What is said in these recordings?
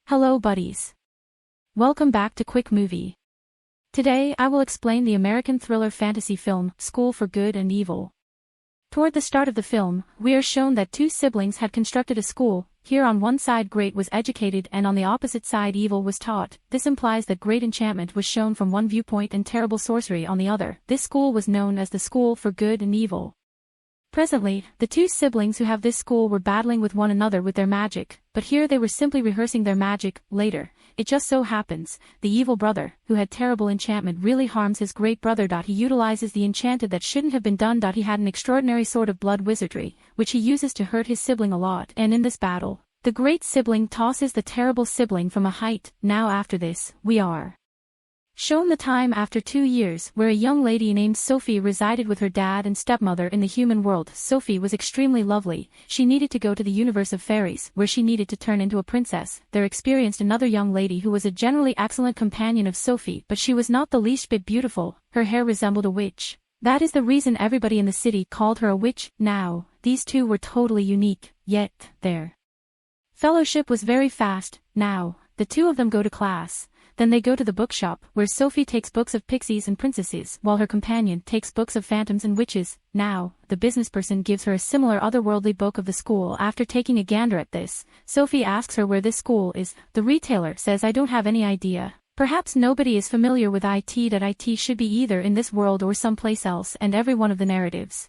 Hello buddies. Welcome back to Quick Movie. Today I will explain the American thriller fantasy film, School for Good and Evil. Toward the start of the film, we are shown that two siblings had constructed a school. Here on one side great was educated and on the opposite side evil was taught. This implies that great enchantment was shown from one viewpoint and terrible sorcery on the other. This school was known as the School for Good and Evil. Presently, the two siblings who have this school were battling with one another with their magic, but here they were simply rehearsing their magic. Later, it just so happens, the evil brother, who had terrible enchantment, really harms his great brother. He utilizes the enchanted that shouldn't have been done. He had an extraordinary sort of blood wizardry, which he uses to hurt his sibling a lot, and in this battle, the great sibling tosses the terrible sibling from a height. Now after this, we are shown the time after 2 years, where a young lady named Sophie resided with her dad and stepmother in the human world. Sophie was extremely lovely. She needed to go to the universe of fairies, where she needed to turn into a princess. There experienced another young lady who was a generally excellent companion of Sophie, but she was not the least bit beautiful. Her hair resembled a witch. That is the reason everybody in the city called her a witch. Now, these two were totally unique, yet their fellowship was very fast. Now, the two of them go to class. Then they go to the bookshop, where Sophie takes books of pixies and princesses, while her companion takes books of phantoms and witches. Now, the businessperson gives her a similar otherworldly book of the school. After taking a gander at this, Sophie asks her where this school is. The retailer says, "I don't have any idea. Perhaps nobody is familiar with it. That it should be either in this world or someplace else." And every one of the narratives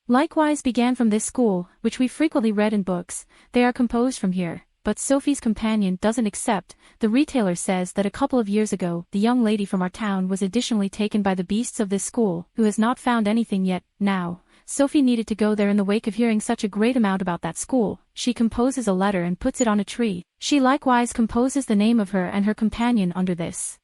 likewise began from this school, which we frequently read in books. They are composed from here. But Sophie's companion doesn't accept. The retailer says that a couple of years ago, the young lady from our town was additionally taken by the beasts of this school, who has not found anything yet. Now, Sophie needed to go there. In the wake of hearing such a great amount about that school, she composes a letter and puts it on a tree. She likewise composes the name of her and her companion under this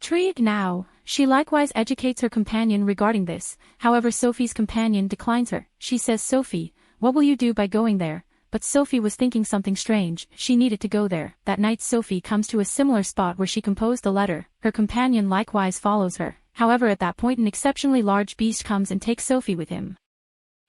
tree. Now, she likewise educates her companion regarding this. However, Sophie's companion declines her. She says, "Sophie, what will you do by going there?" But Sophie was thinking something strange. She needed to go there. That night Sophie comes to a similar spot where she composed the letter. Her companion likewise follows her. However, at that point an exceptionally large beast comes and takes Sophie with him.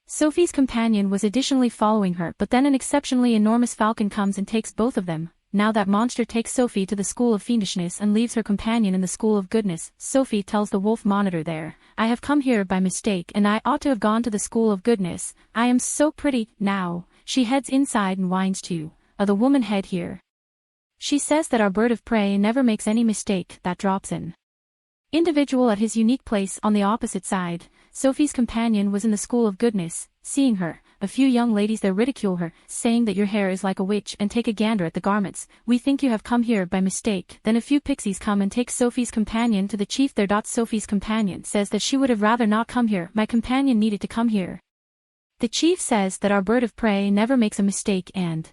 Sophie's companion was additionally following her, but then an exceptionally enormous falcon comes and takes both of them. Now that monster takes Sophie to the school of fiendishness and leaves her companion in the school of goodness. Sophie tells the wolf monitor there, "I have come here by mistake and I ought to have gone to the school of goodness. I am so pretty." Now, she heads inside and whines to the woman head here. She says that our bird of prey never makes any mistake. That drops an individual at his unique place on the opposite side. Sophie's companion was in the school of goodness. Seeing her, a few young ladies there ridicule her, saying that your hair is like a witch, and take a gander at the garments. "We think you have come here by mistake." Then a few pixies come and take Sophie's companion to the chief there. Sophie's companion says that she would have rather not come here. "My companion needed to come here." The chief says that our bird of prey never makes a mistake and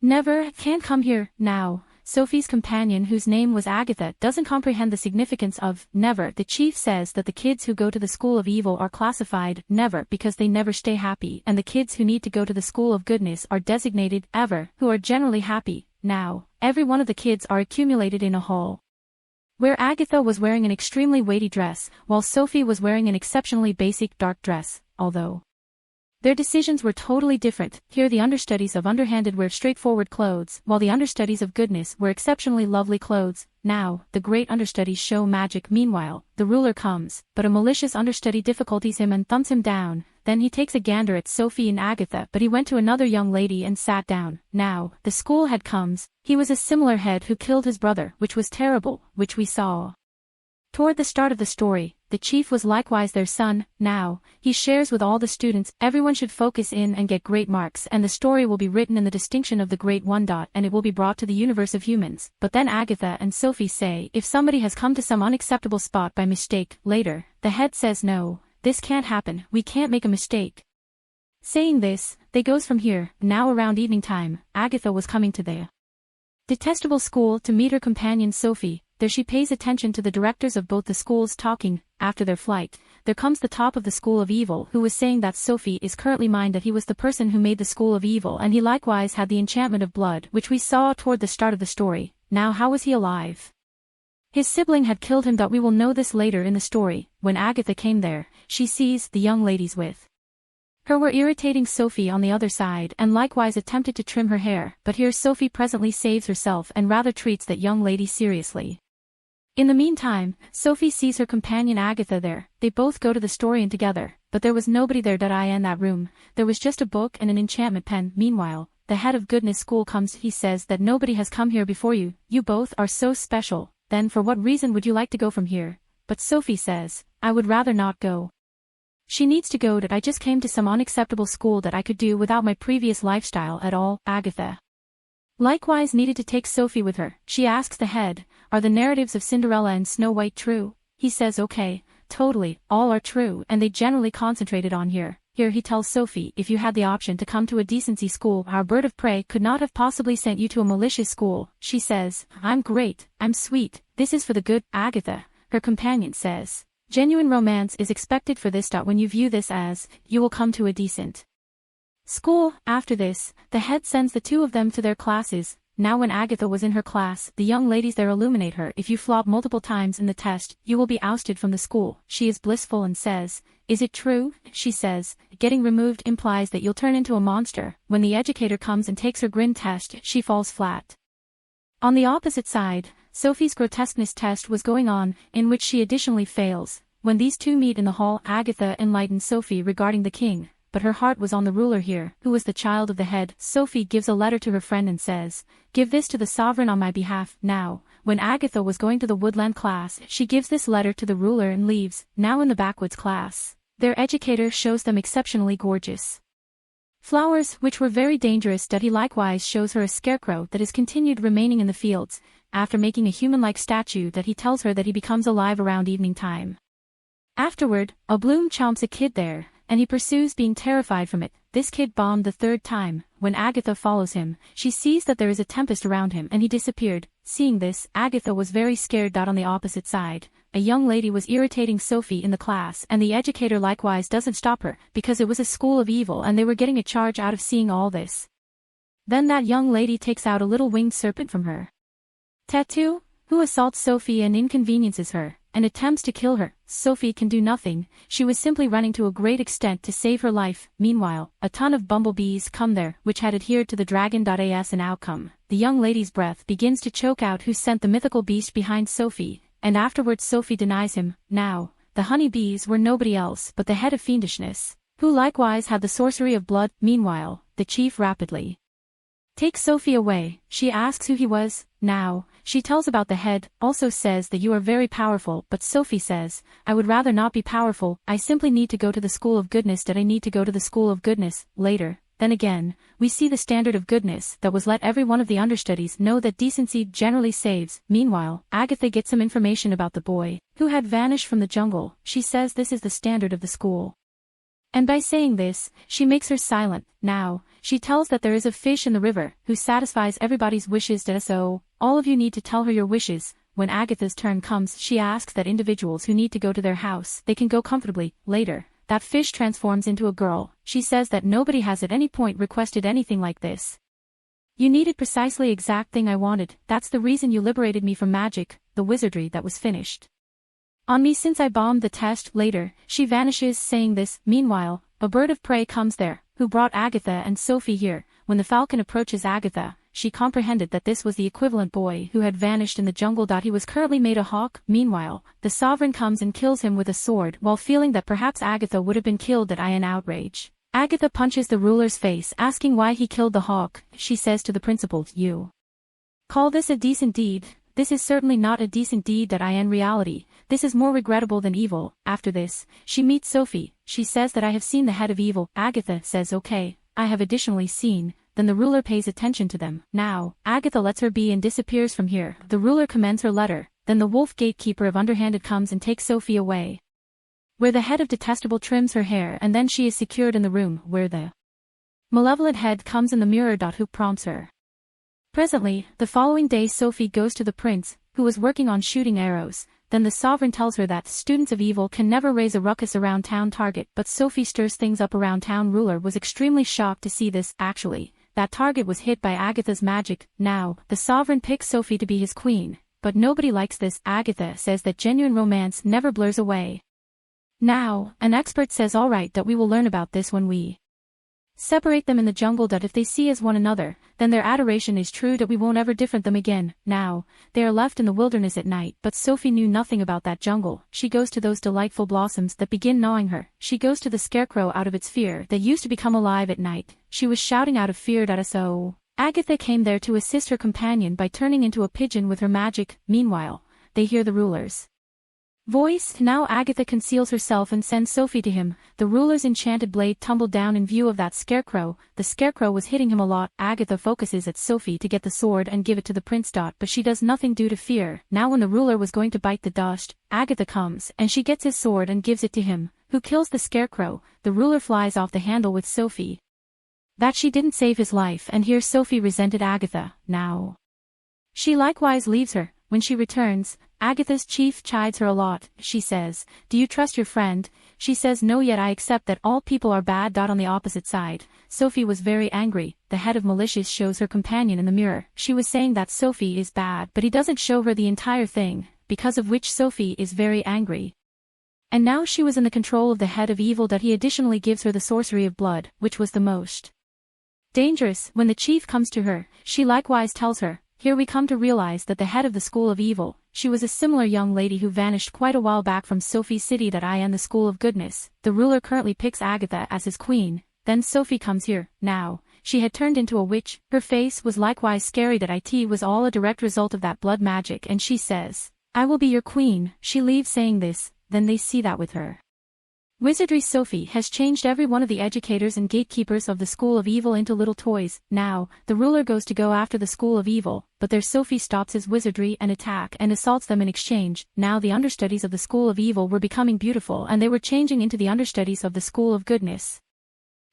never can't come here. Now, Sophie's companion, whose name was Agatha, doesn't comprehend the significance of never. The chief says that the kids who go to the school of evil are classified never because they never stay happy, and the kids who need to go to the school of goodness are designated ever, who are generally happy. Now, every one of the kids are accumulated in a hall, where Agatha was wearing an extremely weighty dress, while Sophie was wearing an exceptionally basic dark dress, although their decisions were totally different. Here the understudies of underhanded wear straightforward clothes, while the understudies of goodness wear exceptionally lovely clothes. Now, the great understudies show magic. Meanwhile, the ruler comes, but a malicious understudy difficulties him and thumps him down. Then he takes a gander at Sophie and Agatha, but he went to another young lady and sat down. Now, the school head comes. He was a similar head who killed his brother, which was terrible, which we saw toward the start of the story. The chief was likewise their son. Now, he shares with all the students. Everyone should focus in and get great marks, and the story will be written in the distinction of the great one. And it will be brought to the universe of humans. But then Agatha and Sophie say, if somebody has come to some unacceptable spot by mistake. Later, the head says, "No, this can't happen. We can't make a mistake." Saying this, they goes from here. Now around evening time, Agatha was coming to the detestable school to meet her companion Sophie. There she pays attention to the directors of both the schools talking. After their flight, there comes the top of the school of evil, who was saying that Sophie is currently mine, that he was the person who made the school of evil, and he likewise had the enchantment of blood, which we saw toward the start of the story. Now how was he alive? His sibling had killed him. We will know this later in the story. When Agatha came there, she sees the young ladies with Her were irritating Sophie on the other side and likewise attempted to trim her hair, but here Sophie presently saves herself and rather treats that young lady seriously. In the meantime, Sophie sees her companion Agatha there. They both go to the story together, but there was nobody there in that room. There was just a book and an enchantment pen. Meanwhile, the head of goodness school comes. He says that nobody has come here before you. You both are so special. Then for what reason would you like to go from here? But Sophie says, I would rather not go. She needs to go. That I just came to some unacceptable school that I could do without my previous lifestyle at all. Agatha likewise needed to take Sophie with her. She asks the head, are the narratives of Cinderella and Snow White true? He says okay, totally, all are true and they generally concentrated on here. Here he tells Sophie, if you had the option to come to a decency school, our bird of prey could not have possibly sent you to a malicious school. She says, I'm great, I'm sweet, this is for the good. Agatha, her companion, says, genuine romance is expected for this. When you view this as, you will come to a decent school. After this, the head sends the two of them to their classes. Now when Agatha was in her class, the young ladies there illuminate her. If you flop multiple times in the test, you will be ousted from the school. She is blissful and says, is it true? She says, getting removed implies that you'll turn into a monster. When the educator comes and takes her grin test, she falls flat. On the opposite side, Sophie's grotesqueness test was going on, in which she additionally fails. When these two meet in the hall, Agatha enlightens Sophie regarding the king, but her heart was on the ruler here, who was the child of the head. Sophie gives a letter to her friend and says, give this to the sovereign on my behalf. Now, when Agatha was going to the woodland class, she gives this letter to the ruler and leaves. Now in the backwoods class, their educator shows them exceptionally gorgeous flowers, which were very dangerous. He likewise shows her a scarecrow that is continued remaining in the fields. After making a human-like statue that he tells her that he becomes alive around evening time. Afterward, a bloom chomps a kid there, and he pursues being terrified from it. This kid bombed the third time. When Agatha follows him, she sees that there is a tempest around him and he disappeared. Seeing this, Agatha was very scared. On the opposite side, a young lady was irritating Sophie in the class and the educator likewise doesn't stop her, because it was a school of evil and they were getting a charge out of seeing all this. Then that young lady takes out a little winged serpent from her tattoo, who assaults Sophie and inconveniences her, and attempts to kill her. Sophie can do nothing, she was simply running to a great extent to save her life. Meanwhile, a ton of bumblebees come there, which had adhered to the dragon. As an outcome, the young lady's breath begins to choke out. Who sent the mythical beast behind Sophie, and afterwards Sophie denies him. Now, the honey bees were nobody else but the head of fiendishness, who likewise had the sorcery of blood. Meanwhile, the chief rapidly takes Sophie away. She asks who he was. Now, she tells about the head, also says that you are very powerful, but Sophie says, I would rather not be powerful, I simply need to go to the school of goodness. I need to go to the school of goodness. Later, then again, we see the standard of goodness that was let every one of the understudies know that decency generally saves. Meanwhile, Agatha gets some information about the boy, who had vanished from the jungle. She says this is the standard of the school. And by saying this, she makes her silent. Now, she tells that there is a fish in the river, who satisfies everybody's wishes. So, all of you need to tell her your wishes. When Agatha's turn comes, she asks that individuals who need to go to their house, they can go comfortably. Later, that fish transforms into a girl. She says that nobody has at any point requested anything like this. You needed precisely exact thing I wanted. That's the reason you liberated me from magic, the wizardry that was finished on me since I bombed the test. Later, she vanishes saying this. Meanwhile, a bird of prey comes there, who brought Agatha and Sophie here. When the falcon approaches Agatha, she comprehended that this was the equivalent boy who had vanished in the jungle. He was currently made a hawk. Meanwhile, the sovereign comes and kills him with a sword while feeling that perhaps Agatha would have been killed. In outrage, Agatha punches the ruler's face asking why he killed the hawk. She says to the principal, you call this a decent deed? This is certainly not a decent deed. In reality, this is more regrettable than evil. After this, she meets Sophie. She says that I have seen the head of evil. Agatha says okay, I have additionally seen. Then the ruler pays attention to them. Now, Agatha lets her be and disappears from here. The ruler commends her letter. Then the wolf gatekeeper of underhanded comes and takes Sophie away, where the head of detestable trims her hair, and then she is secured in the room where the malevolent head comes in the mirror. Who prompts her. Presently, the following day Sophie goes to the prince, who was working on shooting arrows. Then the sovereign tells her that students of evil can never raise a ruckus around town. But Sophie stirs things up around town. Ruler was extremely shocked to see this. Actually, that target was hit by Agatha's magic. Now, the sovereign picks Sophie to be his queen, but nobody likes this. Agatha says that genuine romance never blurs away. Now, an expert says alright, that we will learn about this when we Separate them in the jungle that if they see as one another, then their adoration is true that we won't ever different them again. Now, they are left in the wilderness at night, but Sophie knew nothing about that jungle. She goes to those delightful blossoms that begin gnawing her. She goes to the scarecrow out of its fear that used to become alive at night. She was shouting out of fear that so. Agatha came there to assist her companion by turning into a pigeon with her magic. Meanwhile, they hear the ruler's voice. Now Agatha conceals herself and sends Sophie to him. The ruler's enchanted blade tumbled down in view of that scarecrow. The scarecrow was hitting him a lot. Agatha focuses at Sophie to get the sword and give it to the prince. But she does nothing due to fear. Now when the ruler was going to bite the dust, Agatha comes and she gets his sword and gives it to him, who kills the scarecrow. The ruler flies off the handle with Sophie that she didn't save his life, and here Sophie resented Agatha. Now she likewise leaves her. When she returns, Agatha's chief chides her a lot. She says, "Do you trust your friend?" She says, "No, yet I accept that all people are bad." On the opposite side, Sophie was very angry. The head of militias shows her companion in the mirror. She was saying that Sophie is bad, but he doesn't show her the entire thing, because of which Sophie is very angry. And now she was in the control of the head of evil that he additionally gives her the sorcery of blood, which was the most dangerous. When the chief comes to her, she likewise tells her. Here we come to realize that the head of the school of evil, she was a similar young lady who vanished quite a while back from Sophie's city that I am the school of goodness. The ruler currently picks Agatha as his queen. Then Sophie comes here. Now, she had turned into a witch. Her face was likewise scary. That it was all a direct result of that blood magic, and she says, "I will be your queen." She leaves saying this. Then they see that with her wizardry, Sophie has changed every one of the educators and gatekeepers of the school of evil into little toys. Now, the ruler goes to go after the school of evil, but there Sophie stops his wizardry and attack and assaults them in exchange. Now the understudies of the school of evil were becoming beautiful and they were changing into the understudies of the school of goodness.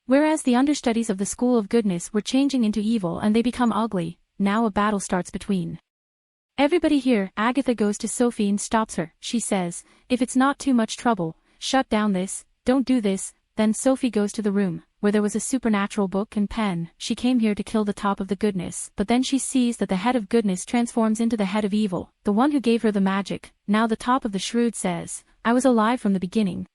Whereas the understudies of the school of goodness were changing into evil and they become ugly. Now a battle starts between everybody here. Agatha goes to Sophie and stops her. She says, "If it's not too much trouble, shut down this, don't do this." Then Sophie goes to the room, where there was a supernatural book and pen. She came here to kill the top of the goodness, but then she sees that the head of goodness transforms into the head of evil, the one who gave her the magic. Now the top of the shrewd says, "I was alive from the beginning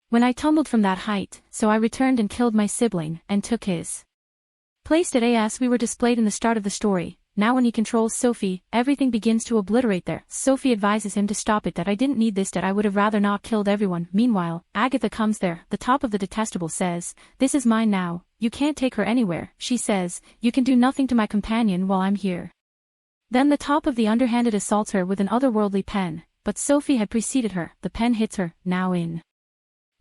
when I tumbled from that height, so I returned and killed my sibling, and took his place at as we were displayed in the start of the story." Now when he controls Sophie, everything begins to obliterate there. Sophie advises him to stop it. That I didn't need this, that I would have rather not killed everyone. Meanwhile, Agatha comes there. The top of the detestable says, "This is mine now, you can't take her anywhere." She says, "You can do nothing to my companion while I'm here." Then the top of the underhanded assaults her with an otherworldly pen, but Sophie had preceded her. The pen hits her. Now in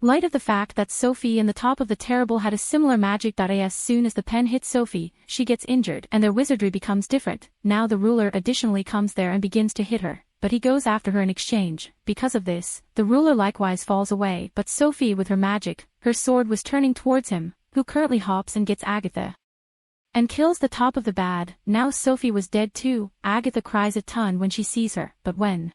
light of the fact that Sophie and the top of the terrible had a similar magic. As soon as the pen hits Sophie, she gets injured and their wizardry becomes different. Now the ruler additionally comes there and begins to hit her, but he goes after her in exchange. Because of this, the ruler likewise falls away, but Sophie with her magic, her sword was turning towards him, who currently hops and gets Agatha and kills the top of the bad. Now Sophie was dead too. Agatha cries a ton when she sees her, but when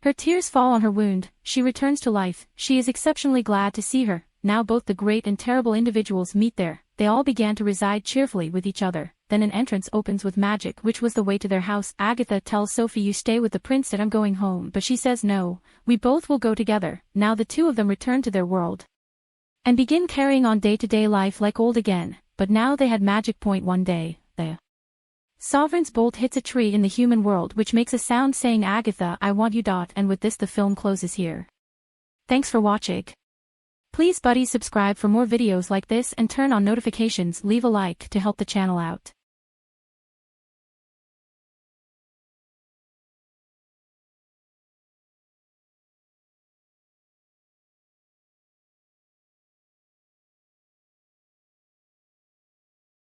her tears fall on her wound, she returns to life. She is exceptionally glad to see her. Now both the great and terrible individuals meet there. They all began to reside cheerfully with each other. Then an entrance opens with magic, which was the way to their house. Agatha tells Sophie, "You stay with the prince, that I'm going home," but she says no, "We both will go together." Now the two of them return to their world and begin carrying on day-to-day life like old again. But now they had magic point. One day, the sovereign's bolt hits a tree in the human world, which makes a sound saying, "Agatha, I want you." And with this the film closes here. Thanks for watching. Please buddies subscribe for more videos like this and turn on notifications. Leave a like to help the channel out.